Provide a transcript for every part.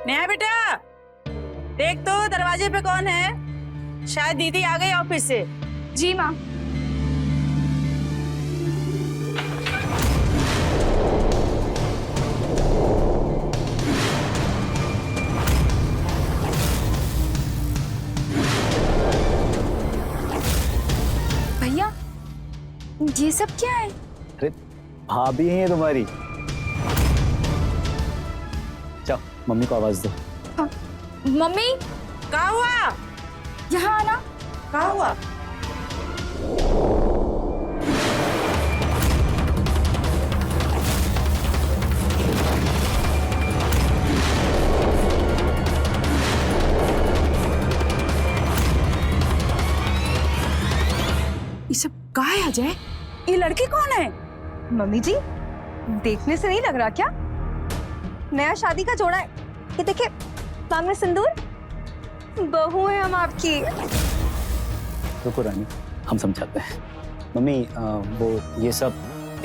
नेहा बेटा, देख तो दरवाजे पे कौन है? शायद दीदी आ गई ऑफिस से। जी माँ। भैया, ये सब क्या है? अरे भाभी है तुम्हारी। चल मम्मी को आवाज दो। हाँ। मम्मी, क्या हुआ? यहाँ आना। क्या हुआ? ये सब कहाँ है अजय? ये लड़की कौन है? मम्मी जी, देखने से नहीं लग रहा क्या? नया शादी का जोड़ा है। ये देखिए, मांग में सिंदूर। बहू है हम आपकी। रुको रानी, हम समझाते हैं। मम्मी वो ये सब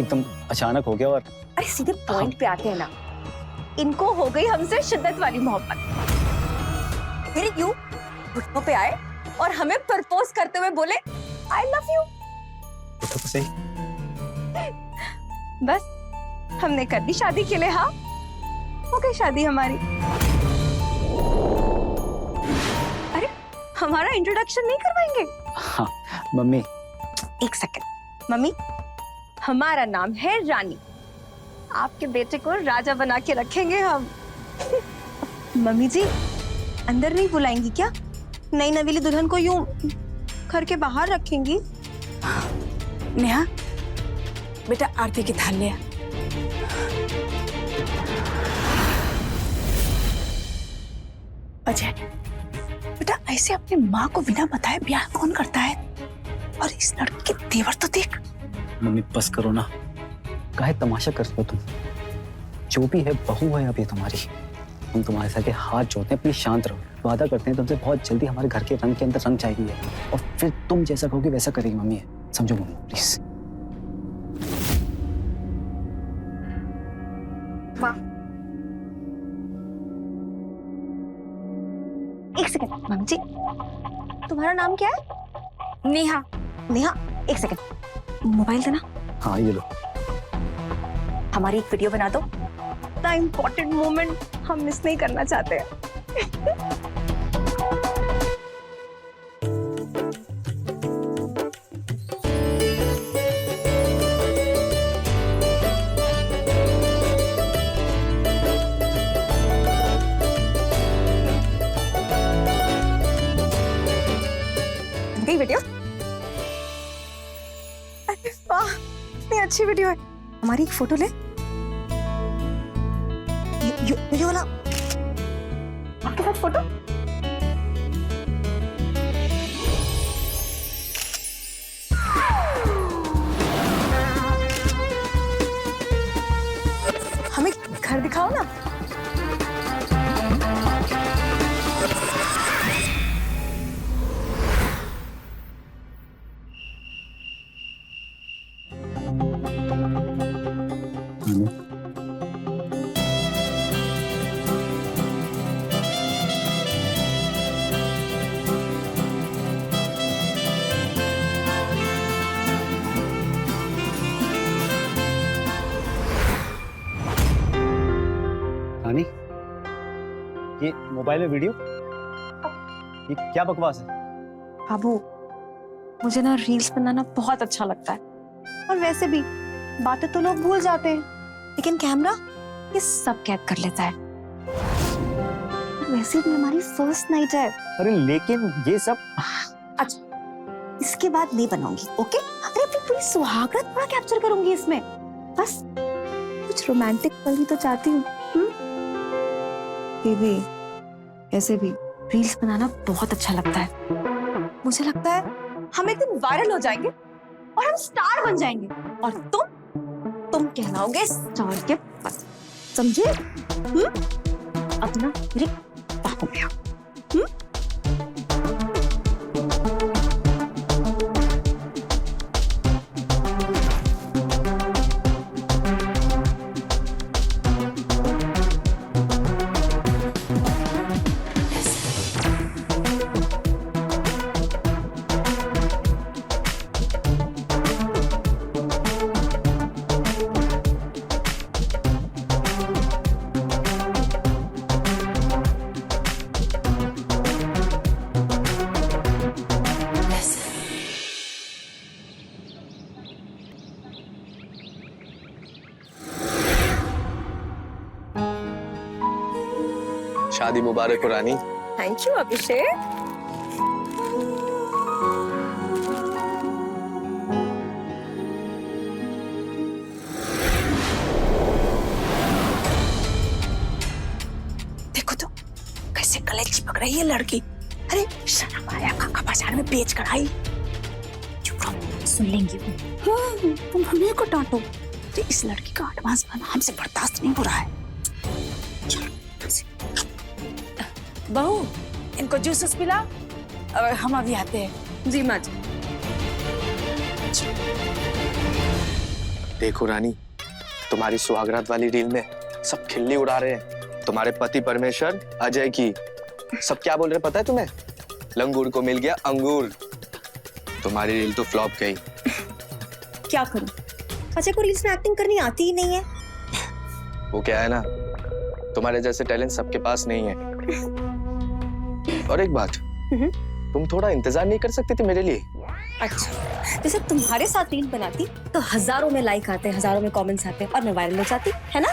एकदम अचानक हो गया और अरे सीधे पॉइंट पे आते हैं ना। इनको हो गई हमसे शिद्दत वाली मोहब्बत। फिर यूं घुटनों पे आए और हमें प्रपोज करते हुए बोले आई लव यू। तो सही। बस हमने कर दी शादी के लिए। हाँ, हो गई शादी हमारी। अरे हमारा इंट्रोडक्शन नहीं करवाएंगे? हाँ मम्मी। एक सेकंड। मम्मी, हमारा नाम है रानी। आपके बेटे को राजा बना के रखेंगे हम। मम्मी जी, अंदर नहीं बुलाएंगी क्या? नई नवीली दुल्हन को यूं घर के बाहर रखेंगी? नेहा, बेटा आरती की थाल ले आ। अजय, बेटा ऐसे अपनी माँ को बिना बताए ब्याह कौन करता है? और इस लड़की के तेवर तो देख। मम्मी बस करो ना, काहे तमाशा करते हो तुम? जो भी है बहू है अभी तुम्हारी। हम तुम्हारे साथ हाथ जोड़ते हैं, प्लीज शांत रहो। वादा करते हैं तुमसे बहुत जल्दी हमारे घर के रंग के अंदर रंग जाएगी है और फिर तुम जैसा कहोगे वैसा करेगी मम्मी। समझो मम्मी प्लीज। एक सेकंड। मम्मी जी, तुम्हारा नाम क्या है? नेहा। नेहा, एक सेकंड। मोबाइल देना। हाँ ये लो। हमारी एक वीडियो बना दो। इतना इम्पोर्टेंट मोमेंट हम मिस नहीं करना चाहते हैं। गई वीडियो? अरे वाह, इतनी अच्छी वीडियो है। हमारी एक फोटो ले। ये वाला आपके साथ फोटो। हमें घर दिखाओ ना। रानी, ये मोबाइल में वीडियो, ये क्या बकवास है? बाबू, मुझे ना रील्स बनाना बहुत अच्छा लगता है। और वैसे भी बातें तो लोग भूल जाते हैं, लेकिन कैमरा ये सब कैद कर लेता है। वैसे भी हमारी फर्स्ट नाइट है। अरे लेकिन ये सब अच्छा, इसके बाद नहीं बनाऊंगी, ओके? अरे फिर पूरी सुहागरात पूरा कैप्चर करूंगी इसमें। बस कुछ रोमांटिक पल भी तो चाहती हूँ। बेबी, ऐसे भी रील्स बनाना बहुत अच्छा लगता है। मुझे लगता है हम एक दिन वायरल हो जाएंगे और हम स्टार बन जाएंगे और तुम कहलाओगे स्टार के पति, समझे? अब ना मेरे बाहों में आओ। शादी मुबारक हो रानी। थैंक यू अभिषेक। देखो तो कैसे गले चिपक रही है लड़की। अरे शर्म आया, काका बाजार में बेच कर आई। चुप रहो, सुन लेंगी वो। हाँ, तुम हमें को डांटो। तो इस लड़की का एडवांस बना हमसे बर्दाश्त नहीं हो रहा है। बहू, इनको जूस पिला और हम अभी आते हैं। जी माँ जी। देखो रानी, तुम्हारी सुहागरात वाली रील में सब खिल्ली उड़ा रहे हैं। तुम्हारे पति परमेश्वर अजय की। सब क्या बोल रहे पता है तुम्हें? लंगूर को मिल गया अंगूर। तुम्हारी रील तो फ्लॉप गई। क्या करूं? अजय को रील्स में एक्टिंग करनी आती ही नहीं है। वो क्या है ना, तुम्हारे जैसे टैलेंट सबके पास नहीं है। और एक बात, तुम थोड़ा इंतजार नहीं कर सकती थी मेरे लिए? अच्छा, जैसे तुम्हारे साथ रील बनाती तो हजारों में लाइक आते, हजारों में कमेंट्स आते और मैं वायरल हो जाती, है ना?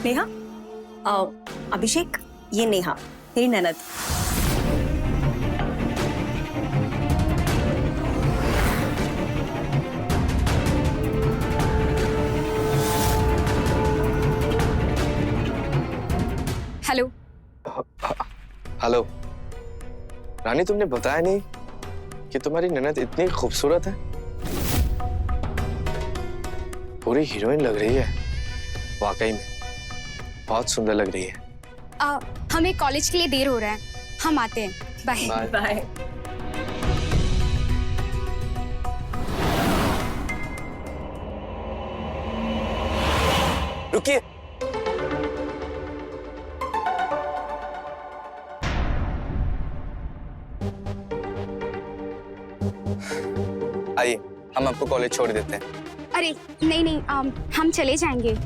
नेहा, अभिषेक, ये नेहा मेरी ननद। हेलो। हेलो रानी, तुमने बताया नहीं कि तुम्हारी ननद इतनी खूबसूरत है। पूरी हीरोइन लग रही है, वाकई में बहुत सुंदर लग रही है। हमें कॉलेज के लिए देर हो रहा है, हम आते हैं। Bye bye. रुकिए। आइए, हम आपको कॉलेज छोड़ देते हैं। अरे नहीं, हम चले जाएंगे।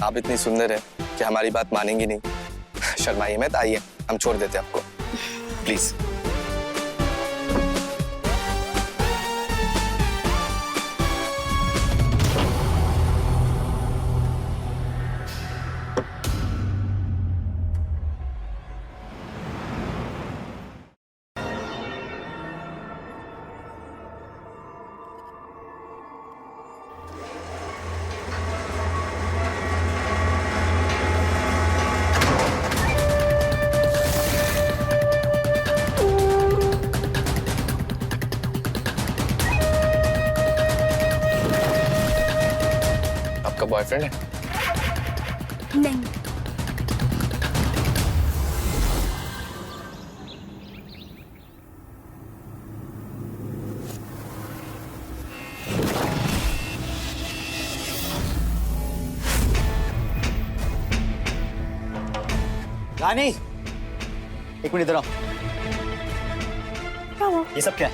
आप इतनी सुंदर है कि हमारी बात मानेंगी नहीं। शर्माइए मत, आइए हम छोड़ देते हैं आपको, प्लीज। आपका बॉयफ्रेंड है? नहीं। रानी, एक मिनट इधर आओ। क्या हुआ? ये सब क्या है?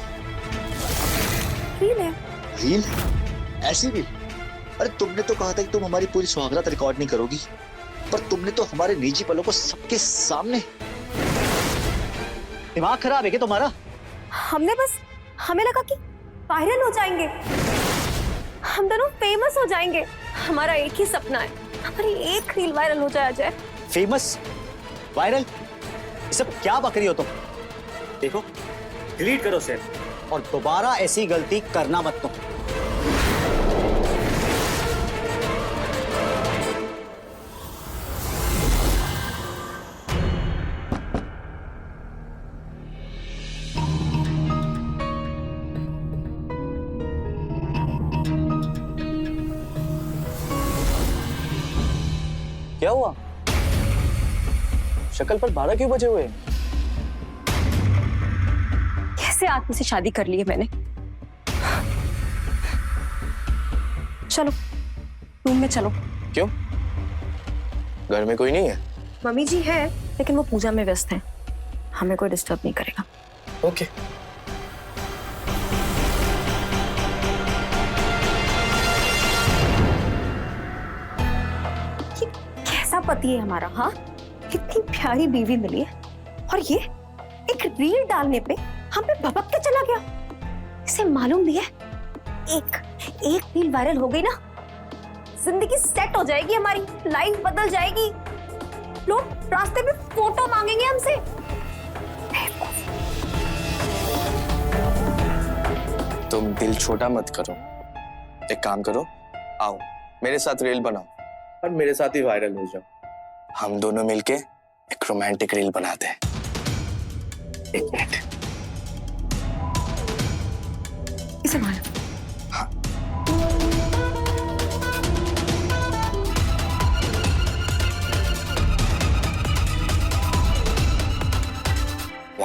रील है। रील? ऐसी रील? अरे तुमने तो कहा था कि तुम हमारी पूरी सुहागरात रिकॉर्ड नहीं करोगी, पर तुमने तो हमारे निजी पलों को सबके सामने। दिमाग खराब है क्या तुम्हारा? हमें लगा कि वायरल हो जाएंगे, हम दोनों फेमस हो जाएंगे। हमारा एक ही सपना है, हमारी एक रील वायरल हो जाए अजय। फेमस? वायरल? ये सब क्या बक रही हो तुम? देखो, डिलीट करो उसे और दोबारा ऐसी गलती करना मत तुम। क्या हुआ? शक्ल पर 12 क्यों बजे हुए? कैसे आदमी से शादी कर ली है मैंने। चलो रूम में चलो। क्यों? घर में कोई नहीं है? मम्मी जी है, लेकिन वो पूजा में व्यस्त हैं, हमें कोई डिस्टर्ब नहीं करेगा। ओके। ये कैसा पति है हमारा, हाँ? इतनी प्यारी बीवी मिली है और ये एक रील डालने पे हम पे भपक के चला गया। इसे मालूम भी है एक रील वायरल हो गई ना, जिंदगी सेट हो जाएगी, हमारी लाइफ बदल जाएगी। लोग रास्ते में फोटो मांगेंगे हमसे। तुम दिल छोटा मत करो, एक काम करो, आओ मेरे साथ रील बनाओ और मेरे साथ ही वायरल हो जाओ। हम दोनों मिलके एक रोमांटिक रील बनाते हैं। एक मिनट। इसे मारो। हाँ।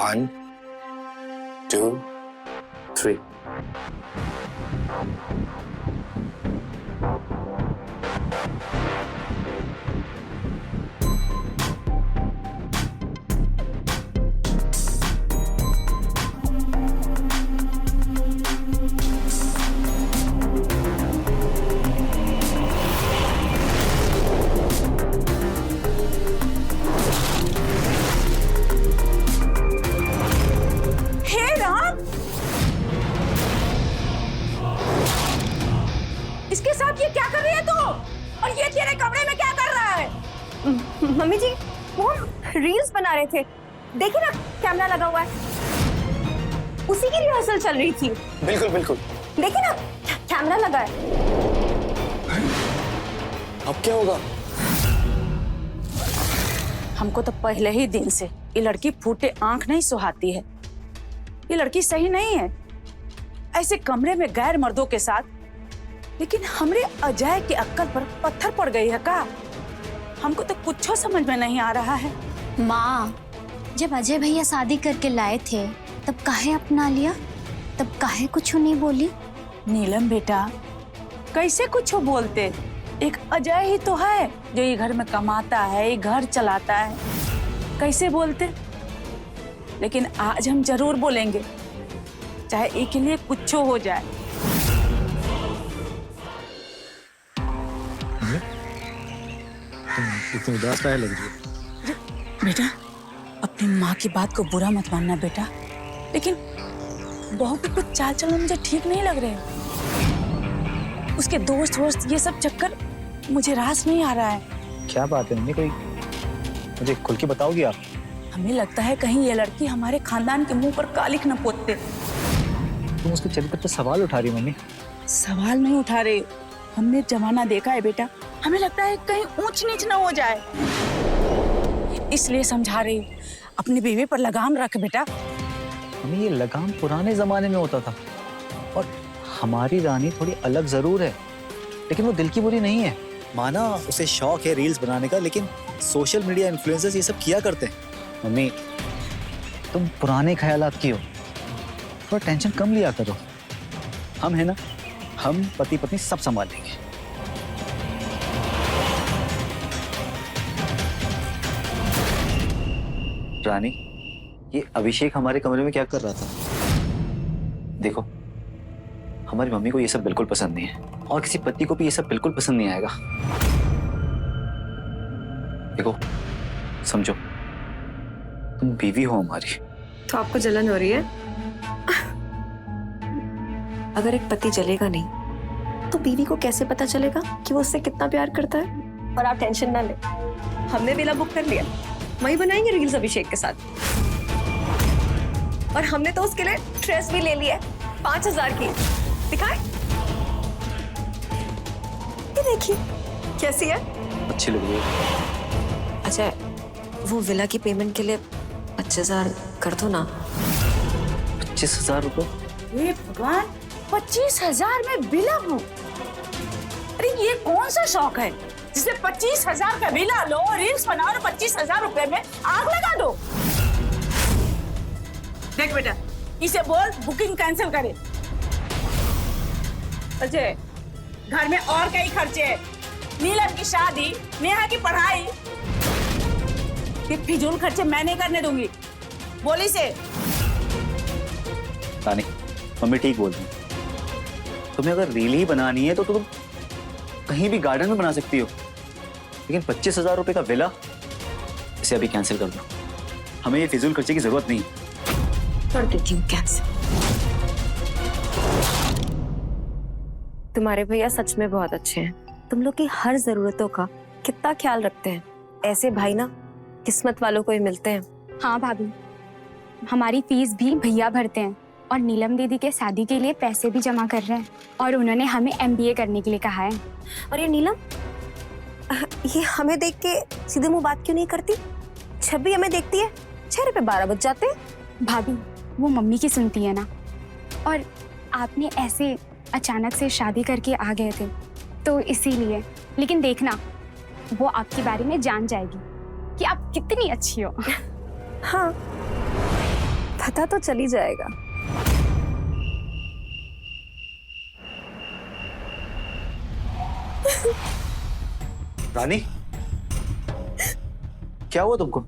One, 2, 3. हे राम, इसके साथ ये क्या कर रही है तू? और ये तेरे कमरे में क्या कर रहा है? मम्मी जी, वो हम रील्स बना रहे थे, देखिए ना कैमरा लगा हुआ है, उसी की रिहर्सल चल रही थी। बिल्कुल बिल्कुल। देखिए ना कैमरा लगा है। अब क्या होगा? हमको तो पहले ही दिन से ये लड़की फूटे आंख नहीं सुहाती है। ये लड़की सही नहीं है, ऐसे कमरे में गैर मर्दों के साथ। लेकिन हमरे अजय के अक्कल पर पत्थर पड़ गई है का? हमको तो कुछ समझ में नहीं आ रहा है। माँ, जब अजय भैया शादी करके लाए थे तब काहे अपना लिया, तब काहे कुछ नहीं बोली? नीलम बेटा, कैसे कुछ बोलते? एक अजय ही तो है जो ये घर में कमाता है, ये घर चलाता है, कैसे बोलते? लेकिन आज हम जरूर बोलेंगे, चाहे एक के लिए कुछ हो जाए। इतनी उदास काहे लग रही है? बेटा, अपनी माँ की बात को बुरा मत मानना बेटा, लेकिन बहू के कुछ चाल चलन मुझे ठीक नहीं लग रहे। उसके दोस्त वोस्त ये सब चक्कर मुझे रास नहीं आ रहा है। क्या बात है मम्मी, कोई मुझे खुल के बताओगी आप? हमें लगता है कहीं ये लड़की हमारे खानदान के मुंह पर कालिख न पोतते। तुम उसके चरित्र पर सवाल उठा रही हो मम्मी। सवाल नहीं उठा रहे, हमने जमाना देखा है बेटा, हमें लगता है कहीं ऊंच नीच न हो जाए, इसलिए समझा रही हूँ। अपनी बीवी पर लगाम रख बेटा। मम्मी ये लगाम पुराने जमाने में होता था, और हमारी रानी थोड़ी अलग जरूर है, लेकिन वो दिल की बुरी नहीं है। माना उसे शौक है रील्स बनाने का, लेकिन सोशल मीडिया इन्फ्लुएंसर्स ये सब किया करते हैं। मम्मी तुम पुराने ख्यालात की हो, थोड़ा टेंशन कम लिया करो। हम है ना, हम पति पत्नी सब संभाल लेंगे। रानी, ये अभिषेक हमारे कमरे में क्या कर रहा था? देखो, हमारी मम्मी को ये सब बिल्कुल पसंद नहीं है, और किसी पति को भी ये सब बिल्कुल पसंद नहीं आएगा। देखो, समझो, तुम बीवी हो हमारी। तो आपको जलन हो रही है? अगर एक पति जलेगा नहीं तो बीवी को कैसे पता चलेगा कि वो उससे कितना प्यार करता है? और आप टेंशन ना ले, हमने विला बुक कर लिया, वही बनाएंगे रील्स अभिषेक के साथ। और हमने तो उसके लिए ड्रेस भी ले लिया है 5000 की। दिखाए? ये देखिए कैसी है, अच्छी लग रही है। अच्छा वो विला की पेमेंट के लिए 25,000 कर दो ना। 25,000 रुपए? हे भगवान, 25,000 में बिला हूँ? अरे ये कौन सा शौक है जिससे 25,000 का बिला लो, रील्स बनाओ और 25,000 रुपए में आग लगा दो? देख बेटा, इसे बोल बुकिंग कैंसिल करे। अजय, घर में और कई खर्चे हैं, नीलम की शादी, नेहा की पढ़ाई, ये फिजूल खर्चे मैं नहीं करने दूंगी। बोली से। रानी, मम्मी ठीक बोल रही है। तुम्हें अगर रील ही बनानी है तो तुम कहीं भी गार्डन में बना सकती हो, लेकिन 25,000 रुपए का विला, इसे अभी कैंसिल कर दो। हमें ये फिजूल खर्चे की जरूरत नहीं। कर देती हूँ कैंसिल। तुम्हारे भैया सच में बहुत अच्छे हैं। तुम लोग की हर जरूरतों का कितना ख्याल रखते हैं। ऐसे भाई ना किस्मत वालों को ही मिलते हैं। हाँ भाभी, हमारी फीस भी भैया भरते हैं और नीलम दीदी के शादी के लिए पैसे भी जमा कर रहे हैं और उन्होंने हमें MBA करने के लिए कहा है। और ये नीलम, ये हमें देख के सीधे मुंह बात क्यों नहीं करती? जब भी हमें देखती है चेहरे पे 12 बज जाते हैं। भाभी, वो मम्मी की सुनती है ना, और आपने ऐसे अचानक से शादी करके आ गए थे तो इसीलिए। लेकिन देखना, वो आपके बारे में जान जाएगी कि आप कितनी अच्छी हो। हाँ, पता तो चल ही जाएगा। रानी, क्या हुआ तुमको?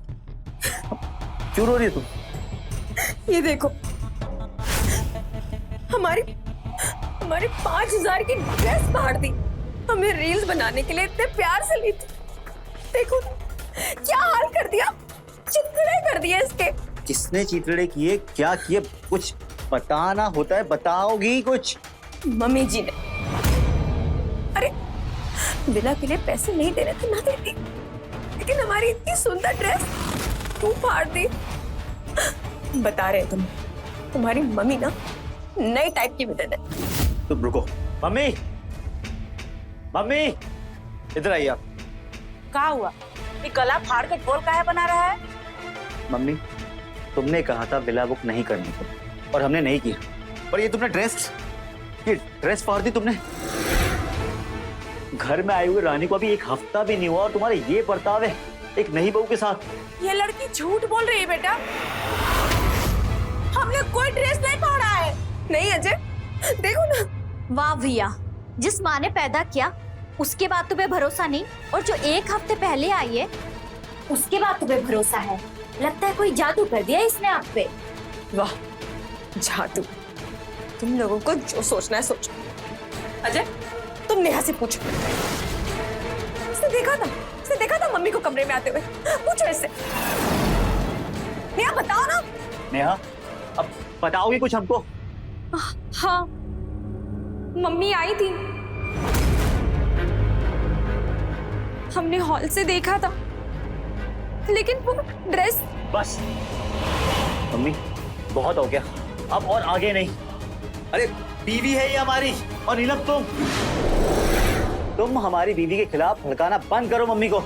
क्यों रो रही है तुम? ये देखो, हमारी 5,000 की ड्रेस फाड़ दी। हमें रील्स बनाने के लिए इतने प्यार से ली थी। देखो क्या हाल कर दिया, चितकड़े कर दिए इसके। किसने चीतड़े किए, क्या किए? कुछ बताना होता है, बताओगी कुछ? मम्मी जी ने। अरे बिना के लिए पैसे नहीं दे रहे थे, ना देती, लेकिन हमारी इतनी सुंदर ड्रेस तू फाड़ दी। बता रहे तुम्हारी मम्मी ना नई टाइप की विलन है। तुम रुको। मम्मी, मम्मी, इधर आइए आप। क्या हुआ? ये गला फाड़ के ढोल काहे बना रहा है? मम्मी, तुमने कहा था विला बुक नहीं करने को और हमने नहीं किया, और ये ड्रेस फाड़ दी तुमने। घर में आई हुई रानी को अभी 1 हफ्ता भी नहीं हुआ और तुम्हारे ये बर्ताव है एक नई बहू के साथ। ये लड़की झूठ बोल रही है बेटा। हमने कोई ड्रेस नहीं फाड़ा है। नहीं अजय, देखो ना। वाह भैया, जिस माँ ने पैदा किया उसके बाद तुम्हें भरोसा नहीं, और जो 1 हफ्ते पहले आई है उसके बाद तुम्हें भरोसा है। लगता है कोई जादू कर दिया इसने आप पे। वाह, जादू। तुम लोगों को जो सोचना है सोचो। अजय, तुम नेहा से पूछो। उसने देखा था मम्मी को कमरे में आते हुए। पूछो इससे। नेहा बताओ ना। नेहा, अब बताओगी कुछ हमको? हाँ, मम्मी आई थी, हमने हॉल से देखा था, लेकिन वो ड्रेस। बस मम्मी, बहुत हो गया, अब और आगे नहीं। अरे बीवी है ये हमारी, और नीलम तुम हमारी बीवी के खिलाफ भड़काना बंद करो मम्मी को।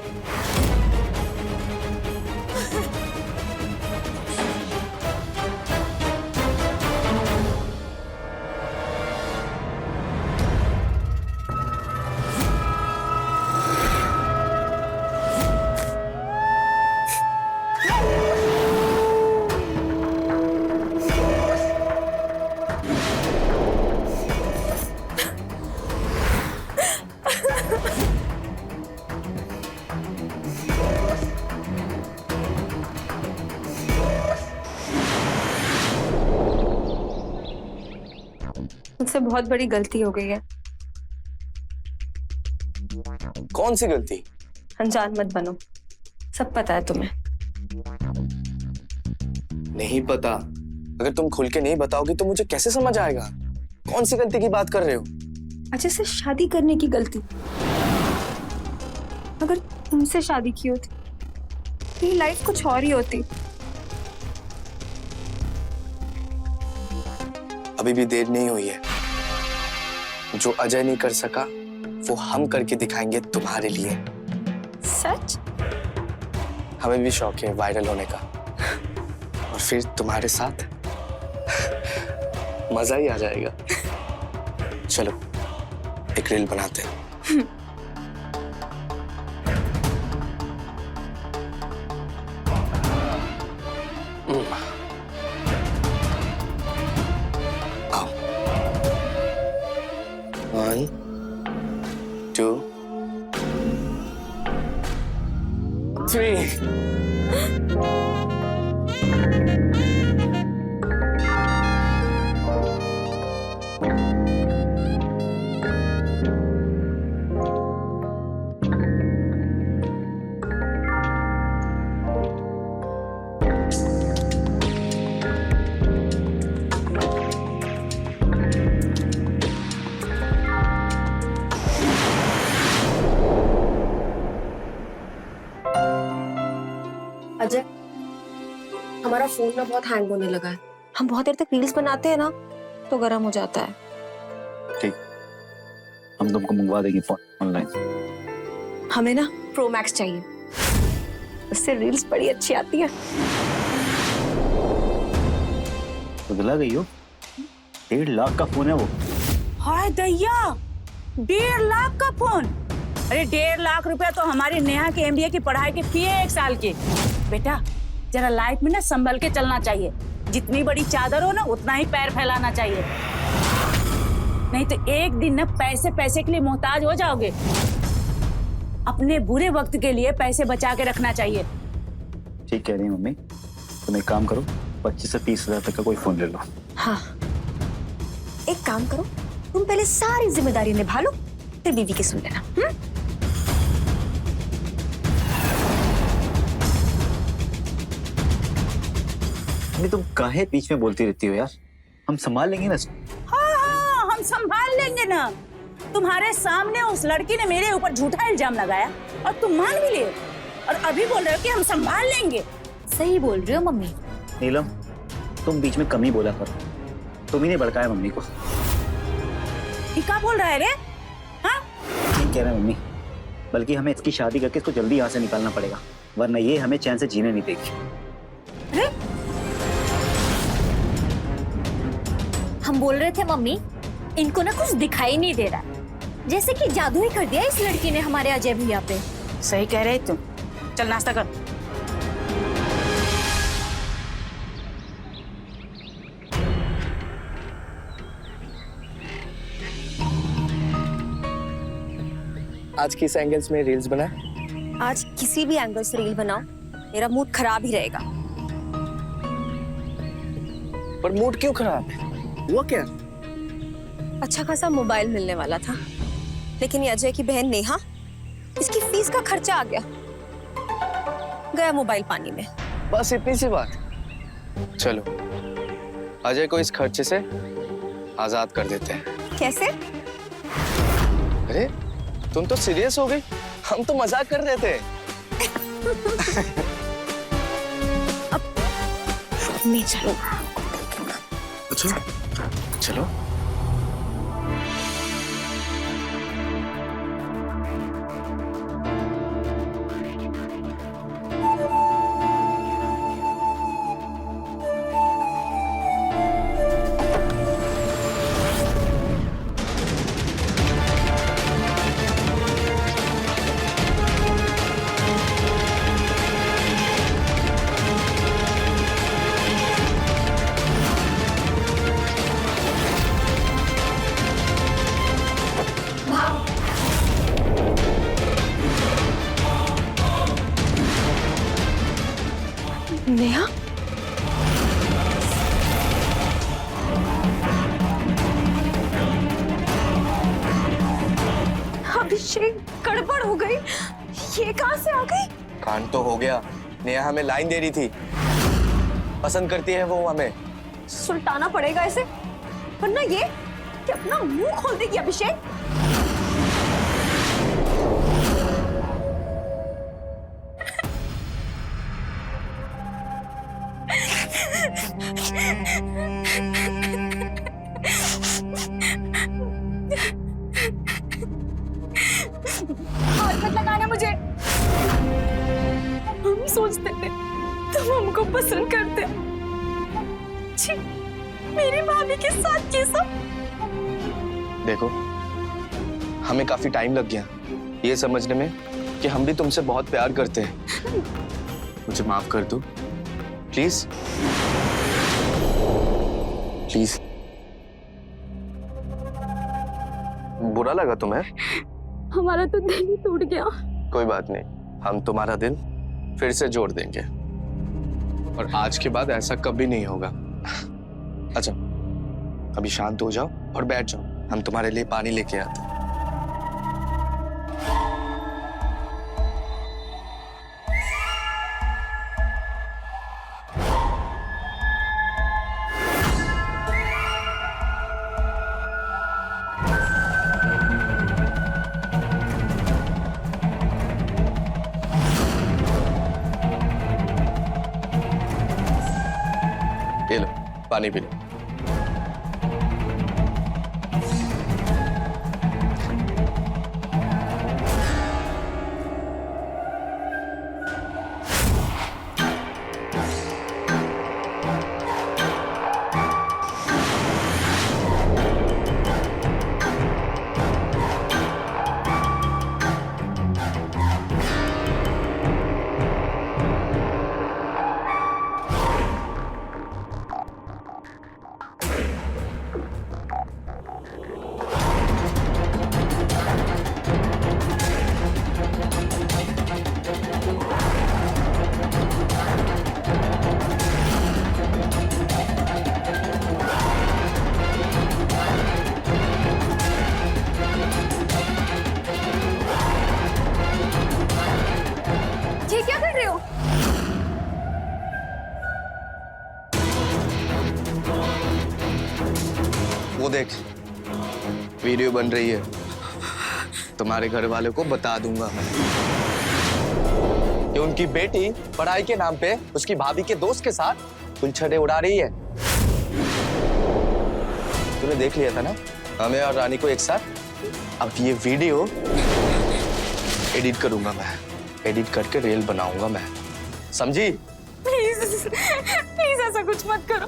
मुझसे बहुत बड़ी गलती हो गई है। कौन सी गलती? अनजान मत बनो, सब पता है तुम्हें। नहीं पता। अगर तुम खुल के नहीं बताओगी तो मुझे कैसे समझ आएगा? कौन सी गलती की बात कर रहे हो? अजय से शादी करने की गलती। अगर तुमसे शादी की होती तो ये लाइफ कुछ और ही होती। अभी भी देर नहीं हुई है। जो अजय नहीं कर सका वो हम करके दिखाएंगे तुम्हारे लिए। सच? हमें भी शौक है वायरल होने का, और फिर तुम्हारे साथ मजा ही आ जाएगा। चलो एक रील बनाते हैं। आओ। 1 2 3 अजय, फोन ना बहुत हैंग होने लगा है। हम बहुत देर तक रील्स बनाते हैं ना तो गर्म हो जाता है। हम तुमको मंगवा देंगे फोन ऑनलाइन। हमें ना प्रो मैक्स चाहिए, उससे रील्स बड़ी अच्छी आती है। पगला गई हो? 1.5 लाख का फोन है वो। हाय दैया, 1.5 लाख का फोन? अरे 1.5 लाख रुपया तो हमारी नेहा के MBA की पढ़ाई की फी है 1 साल की। बेटा जरा लाइफ में ना संभल के चलना चाहिए। जितनी बड़ी चादर हो ना उतना ही पैर फैलाना चाहिए, नहीं तो एक दिन ना पैसे पैसे के लिए मोहताज हो जाओगे। अपने बुरे वक्त के लिए पैसे बचा के रखना चाहिए। ठीक कह रही है मम्मी। तुम एक काम करो, 25 से 30 हजार तक का कोई फोन ले लो। हाँ, एक काम करो, तुम पहले सारी जिम्मेदारी निभा लो, फिर बीवी की सुन लेना। तुम काहे बीच में बोलती रहती हो यार? हम संभाल लेंगे ना। हाँ, हम संभाल लेंगे ना। तुम्हारे सामने उस लड़की ने मेरे ऊपर झूठा इल्जाम लगाया और तुम मान भी लिए, और अभी बोल रहे हो कि हम संभाल लेंगे। सही बोल रही हो मम्मी। नीलम, तुम बीच में कम ही बोला करो। तुम ही ने भड़काया मम्मी को। ये क्या बोल रहा है रे? हाँ? नहीं कह रहा है मम्मी, बल्कि हमें इसकी शादी करके इसको जल्दी यहाँ से निकालना पड़ेगा, वरना ये हमें चैन से जीने नहीं देगी। अरे हम बोल रहे थे मम्मी, इनको ना कुछ दिखाई नहीं दे रहा, जैसे कि जादू ही कर दिया इस लड़की ने हमारे अजय भैया पे। सही कह रहे तुम। चल नाश्ता कर। आज किस एंगल्स में रील्स बना? आज किसी भी एंगल से रील बनाओ, मेरा मूड खराब ही रहेगा। पर मूड क्यों खराब है? हुआ क्या? अच्छा खासा मोबाइल मिलने वाला था, लेकिन ये अजय की बहन नेहा, इसकी फीस का खर्चा आ गया मोबाइल पानी में। बस इतनी सी बात? चलो अजय को इस खर्चे से आजाद कर देते हैं। कैसे? अरे तुम तो सीरियस हो गई, हम तो मजाक कर रहे थे। अब मैं चलो। अच्छा चलो। नेहा, अभिषेक गड़बड़ हो गई। ये कहां से आ गई? कांड तो हो गया। नेहा हमें लाइन दे रही थी, पसंद करती है वो हमें। सुलटाना पड़ेगा इसे, वरना ये कि अपना मुंह खोल देगी अभिषेक। हाथ मत लगाना मुझे। हम सोचते थे तुम हमको पसंद करते। छी, मेरी भाभी के साथ ये सब। देखो हमें काफी टाइम लग गया ये समझने में कि हम भी तुमसे बहुत प्यार करते हैं। मुझे माफ कर दो प्लीज, प्लीज। बुरा लगा तुम्हें? हमारा तो दिल ही टूट गया। कोई बात नहीं, हम तुम्हारा दिल फिर से जोड़ देंगे और आज के बाद ऐसा कभी नहीं होगा। अच्छा अभी शांत हो जाओ और बैठ जाओ, हम तुम्हारे लिए पानी लेके आते हैं। पानी पी लो। ये क्या कर रहे हो? वो देख, वीडियो बन रही है। तुम्हारे घर वाले को बता दूंगा मैं कि उनकी बेटी पढ़ाई के नाम पे उसकी भाभी के दोस्त के साथ उलझने उड़ा रही है। तूने देख लिया था ना हमें और रानी को एक साथ। अब ये वीडियो एडिट करूंगा मैं, एडिट करके रील बनाऊंगा मैं, समझी? प्लीज प्लीज ऐसा कुछ मत करो,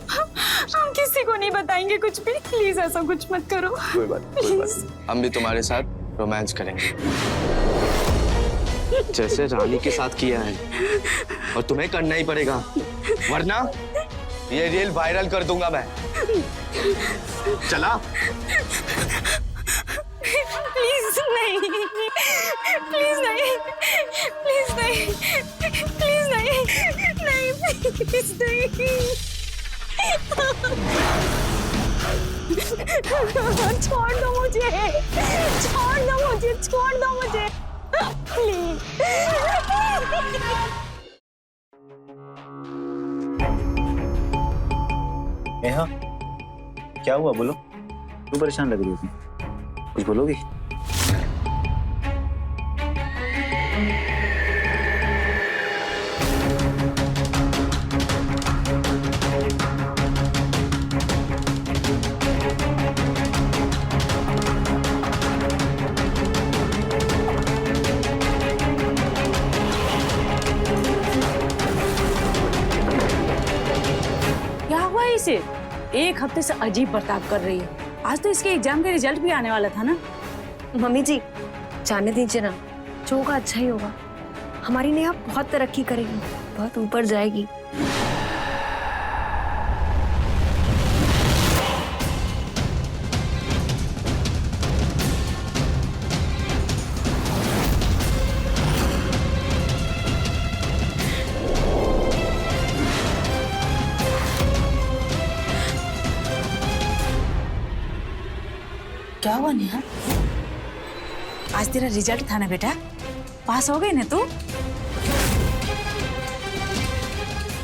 हम किसी को नहीं बताएंगे कुछ भी। प्लीज ऐसा कुछ मत करो। कोई बात नहीं। हम भी तुम्हारे साथ रोमांस करेंगे जैसे रानी के साथ किया है, और तुम्हें करना ही पड़ेगा, वरना ये रील वायरल कर दूंगा मैं। चला? प्लीज नहीं, प्लीज नहीं, प्लीज नहीं, प्लीज नहीं, नहीं, प्लीज नहीं। छोड़ दो मुझे, छोड़ दो मुझे, छोड़ दो मुझे, प्लीज। नेहा, क्या हुआ बोलो? क्यों परेशान लग रही हो तुम? कुछ बोलोगी? क्या हुआ इसे? एक हफ्ते से अजीब बर्ताव कर रही है। आज तो इसके एग्जाम का रिजल्ट भी आने वाला था ना। मम्मी जी जाने दीजिए ना, जो होगा अच्छा ही होगा। हमारी नेहा बहुत तरक्की करेगी, बहुत ऊपर जाएगी। क्या हुआ नेहा? आज तेरा रिजल्ट था ना बेटा, पास हो गई ना तू?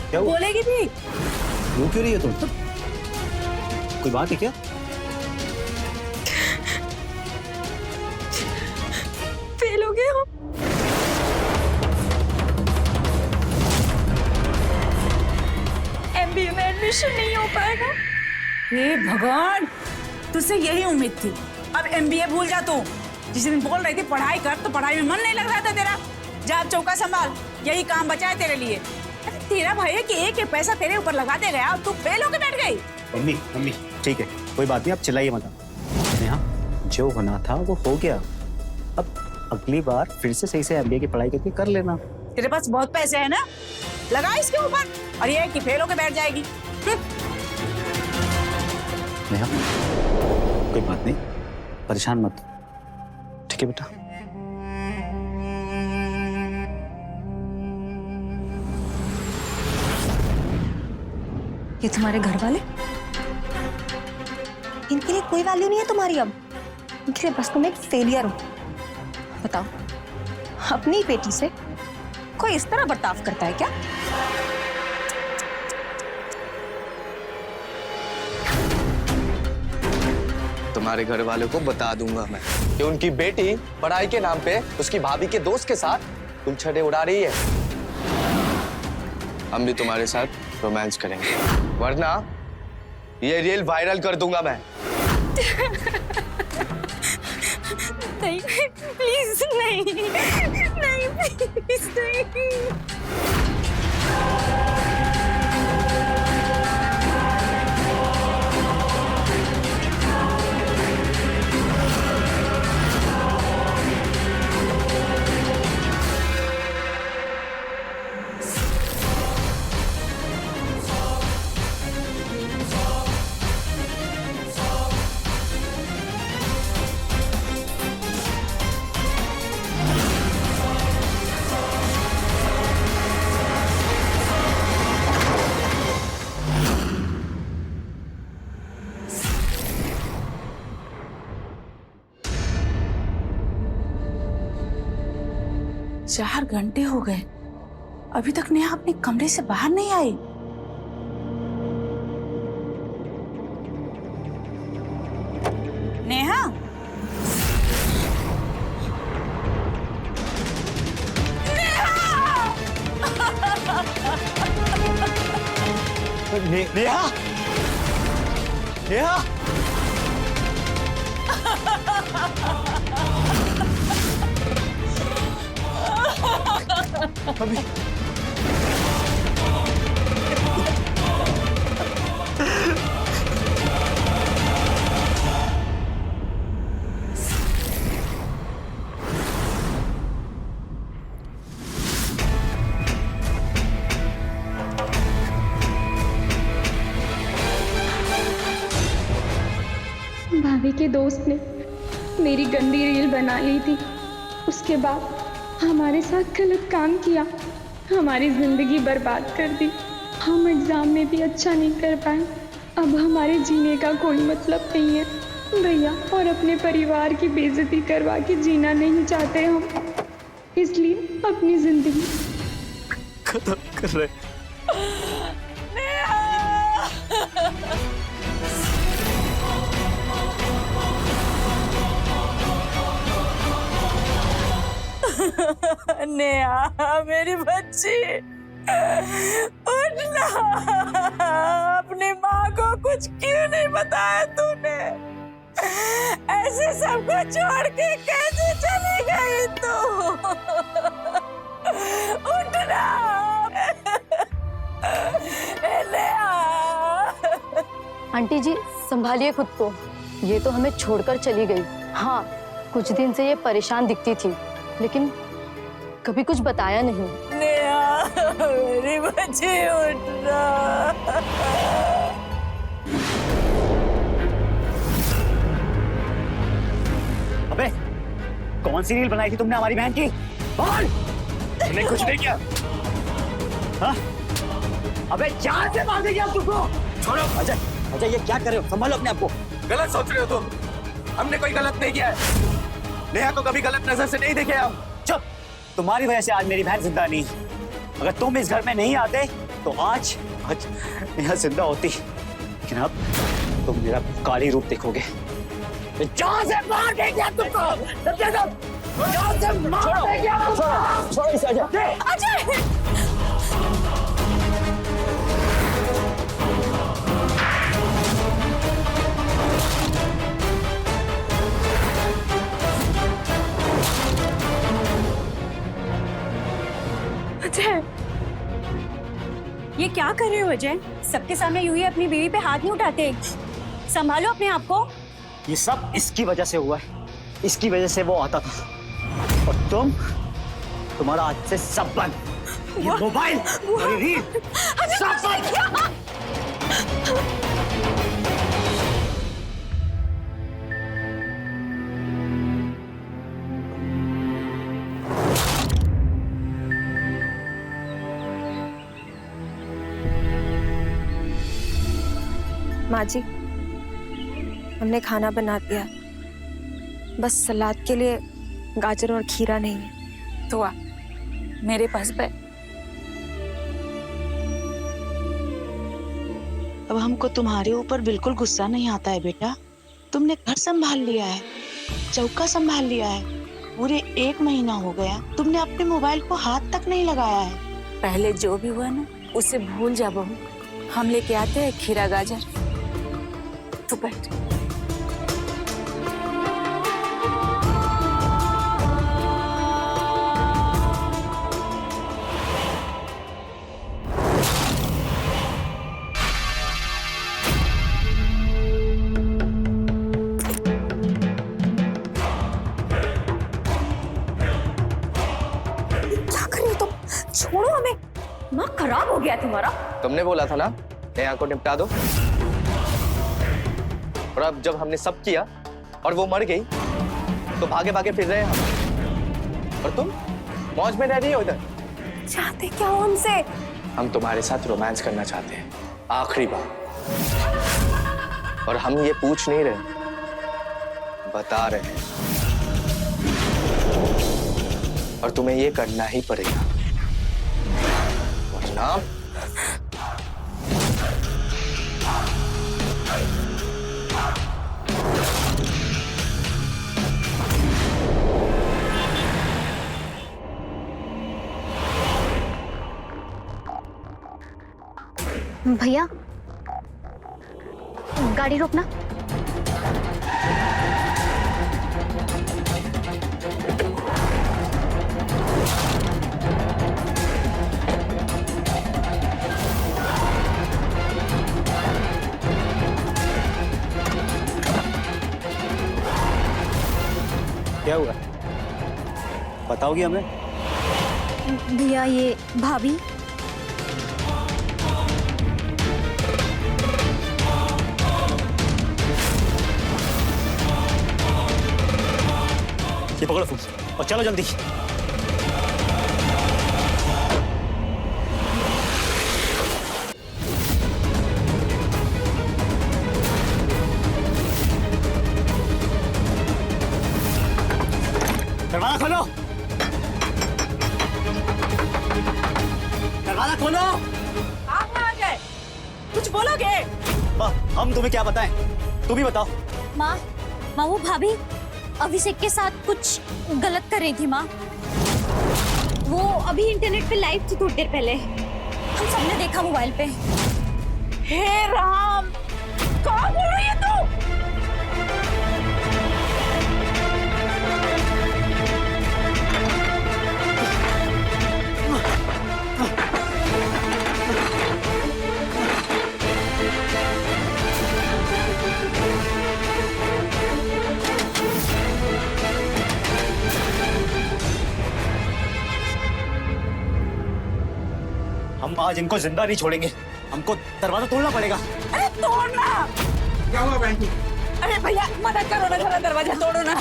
क्या हुआ? बोलेगी भी? रो क्यों रही है तुम? कोई बात है क्या? फेल हो गए हो। MBA में एडमिशन नहीं हो पाएगा। हे भगवान, तुझसे यही उम्मीद थी। अब MBA भूल जा तू। जिस दिन बोल रही थी पढ़ाई कर, तो पढ़ाई में मन नहीं लग रहा था तेरा। जा अब चौका संभाल, यही काम बचा है तेरे लिए। अरे तेरा भाई है कि एक एक पैसा तेरे ऊपर लगाते गया, अब तू फेल होकर बैठ गई। मम्मी मम्मी ठीक है, कोई बात नहीं, आप चिल्लाइए मत। नेहा, जो होना था वो हो गया। अब अगली बार फिर से सही से MBA की पढ़ाई करके कर लेना। तेरे पास बहुत पैसे है ना, लगा इसके ऊपर, और ये कि फेल होकर बैठ जाएगी। नेहा, कोई बात नहीं, परेशान मत, ठीक है बेटा? ये तुम्हारे घर वाले, इनके लिए कोई वैल्यू नहीं है तुम्हारी अब। इनके लिए बस तुम एक फेलियर हो। बताओ, अपनी बेटी से कोई इस तरह बर्ताव करता है क्या? तुम्हारे घर वालों को बता दूंगा मैं कि उनकी बेटी पढ़ाई के नाम पे उसकी भाभी के दोस्त के साथ उलझने उड़ा रही है। हम भी तुम्हारे साथ रोमांस करेंगे, वरना ये रील वायरल कर दूंगा मैं। नहीं प्लीज नहीं, नहीं प्लीज नहीं। चार घंटे हो गए, अभी तक नेहा अपने कमरे से बाहर नहीं आई। नेहा, नेहा, नेहा, अभी भाभी के दोस्त ने मेरी गंदी रील बना ली थी। उसके बाद हमारे साथ गलत काम किया, हमारी जिंदगी बर्बाद कर दी। हम एग्जाम में भी अच्छा नहीं कर पाए। अब हमारे जीने का कोई मतलब नहीं है भैया, और अपने परिवार की बेइज्जती करवा के जीना नहीं चाहते हम, इसलिए अपनी जिंदगी खत्म कर रहे। नेहा मेरी बच्ची, उठना। अपनी माँ को कुछ क्यों नहीं बताया तूने? ऐसे सबको छोड़ के कैसे चली गई तू? उठना नेहा। आंटी जी संभालिए खुद को, ये तो हमें छोड़कर चली गई। हाँ, कुछ दिन से ये परेशान दिखती थी, लेकिन कभी कुछ बताया नहीं। नेहा मेरी बच्ची, उठना। अबे कौन सी रील बनाई थी तुमने हमारी बहन की? बोल। मैंने कुछ नहीं किया। हाँ? अबे जान से मार देगी अब तुमको। छोड़ो। अजय, अजय ये क्या कर रहे हो? संभालो अपने आप को। गलत सोच रहे हो तुम। हमने कोई गलत नहीं किया है। नेहा को कभी गलत नजर से नहीं देखे हम। चुप। तुम्हारी वजह से आज मेरी बहन जिंदा नहीं। अगर तुम इस घर में नहीं आते तो आज नेहा जिंदा होती, लेकिन अब तुम मेरा काली रूप देखोगे। जान से मार देंगे तुमको। जान से मार देंगे। छोड़ो इसे अजय। अजय ये क्या कर रहे हो अजय? सबके सामने यूं ही अपनी बीवी पे हाथ नहीं उठाते। संभालो अपने आप को। ये सब इसकी वजह से हुआ है। इसकी वजह से वो आता था, और तुम्हारा आज से सब बंद। ये मोबाइल, ये रील, सब बंद। माँ जी, हमने खाना बना दिया, बस सलाद के लिए गाजर और खीरा नहीं है। तो आ मेरे पास बैठ। अब हमको तुम्हारे ऊपर बिल्कुल गुस्सा नहीं आता है बेटा। तुमने घर संभाल लिया है, चौका संभाल लिया है, पूरे 1 महीना हो गया तुमने अपने मोबाइल को हाथ तक नहीं लगाया है। पहले जो भी हुआ ना उसे भूल जा बहू। हम लेके आते हैं खीरा गाजर। तू बैठ। क्या कर रही हो तुम? छोड़ो हमें, दिमाग खराब हो गया तुम्हारा। तुमने बोला था ना यहाँ को निपटा दो, और अब जब हमने सब किया और वो मर गई तो भागे भागे फिर रहे हैं हम, और तुम मौज में रह रही हो इधर। चाहते क्या हो हमसे? हम तुम्हारे साथ रोमांस करना चाहते हैं आखिरी बार, और हम ये पूछ नहीं रहे, बता रहे हैं, और तुम्हें ये करना ही पड़ेगा वरना भैया गाड़ी रोकना। क्या हुआ, बताओगी हमें? भैया ये भाभी ये पकड़ो फोन और चलो जल्दी। दरवाजा खोलो, दरवाजा खोलो। आप आ गए, कुछ बोलोगे? हम तुम्हें क्या बताएं, तुम ही बताओ। माँ वो भाभी अभिषेक के साथ कुछ गलत कर रही थी माँ। वो अभी इंटरनेट पे लाइव थी थोड़ी देर पहले, हम सबने देखा मोबाइल पे। हे राम, कहाँ बोल रही है तू? हम आज इनको जिंदा नहीं छोड़ेंगे, हमको दरवाजा तोड़ना पड़ेगा। अरे तोड़ना क्या हुआ बहन जी? अरे भैया मदद करो ना, जरा दरवाजा तोड़ो ना।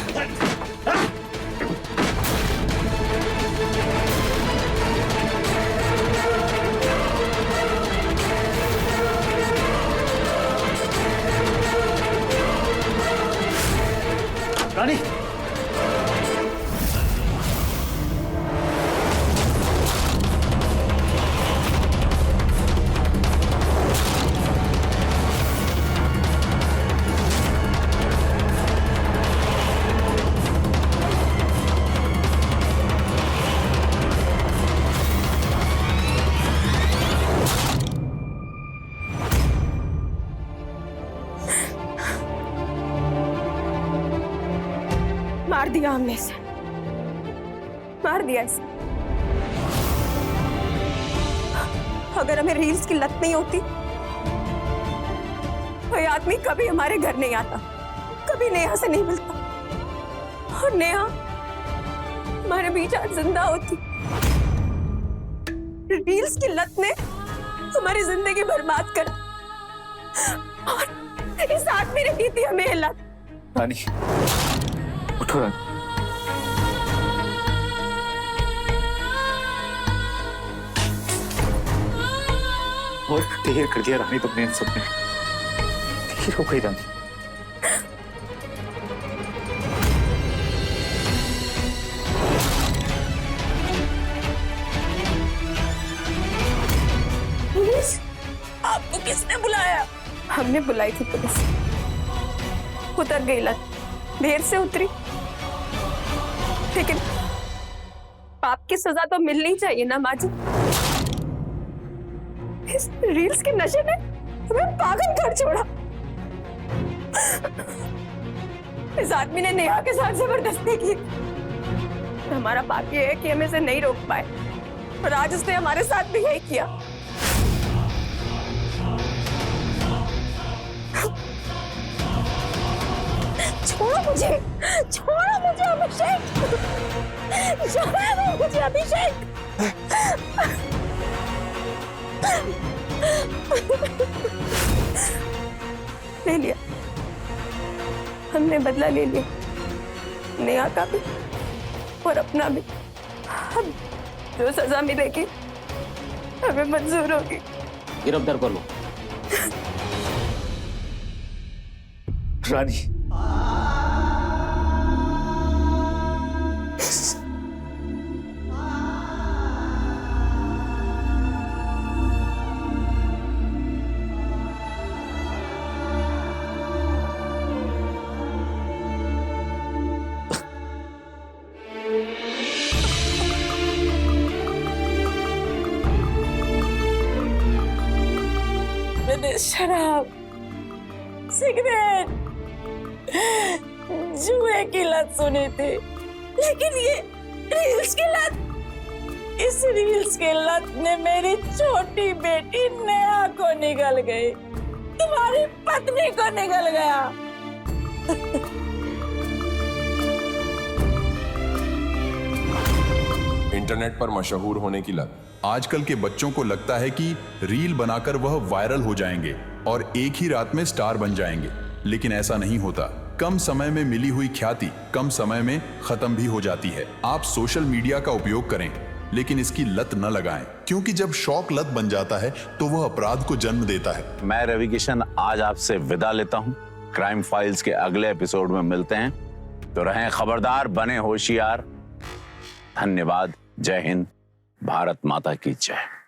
रानी, मार दिया हमने इसे, मार दिया इसे। अगर हमें रील्स की लत नहीं होती तो ये आदमी कभी हमारे घर नहीं आता, कभी नेहा से नहीं मिलता, और नेहा हमारे बीच आज जिंदा होती। रील्स की लत ने हमारी जिंदगी बर्बाद कर, और इस आदमी ने दी थी हमें ये लत। रानी उठो रानी। बहुत देर कर दिया रानी तुमने इन सब में, देर हो गई रानी। पुलिस? आपको किसने बुलाया? हमने बुलाई थी पुलिस, उतर गई लत, देर से उतरी, लेकिन पाप की सजा तो मिलनी चाहिए ना माँ जी। इस रील्स के नशे ने हमें पागल कर छोड़ा। इस आदमी ने नेहा के साथ जबरदस्ती की। हमारा पाप ये है कि हम इसे नहीं रोक पाए, और आज उसने हमारे साथ भी यही किया। छोड़ो मुझे अभिषेक, छोड़ो मुझे अभिषेक। ले लिया, हमने बदला ले लिया, नेहा का भी और अपना भी। अब जो सजा मिलेगी हमें मंजूर होगी। गिरफ्तार कर लो। रानी, मैंने शराब, सिगरेट, जुए की लत सुनी थी, लेकिन ये रील्स की लत, इस रील्स की लत ने मेरी छोटी बेटी नेहा को निगल गई, तुम्हारी पत्नी को निगल गया। इंटरनेट पर मशहूर होने की लत। आजकल के बच्चों को लगता है कि रील बनाकर वह वायरल हो जाएंगे और एक ही रात में स्टार बन जाएंगे, लेकिन ऐसा नहीं होता। कम समय में मिली हुई ख्याति कम समय में खत्म भी हो जाती है। आप सोशल मीडिया का उपयोग करें, लेकिन इसकी लत न लगाएं, क्योंकि जब शौक लत बन जाता है तो वह अपराध को जन्म देता है। मैं रवि किशन आज आपसे विदा लेता हूं। क्राइम फाइल्स के अगले एपिसोड में मिलते हैं, तो रहें खबरदार, बने होशियार। धन्यवाद। जय हिंद, भारत माता की जय।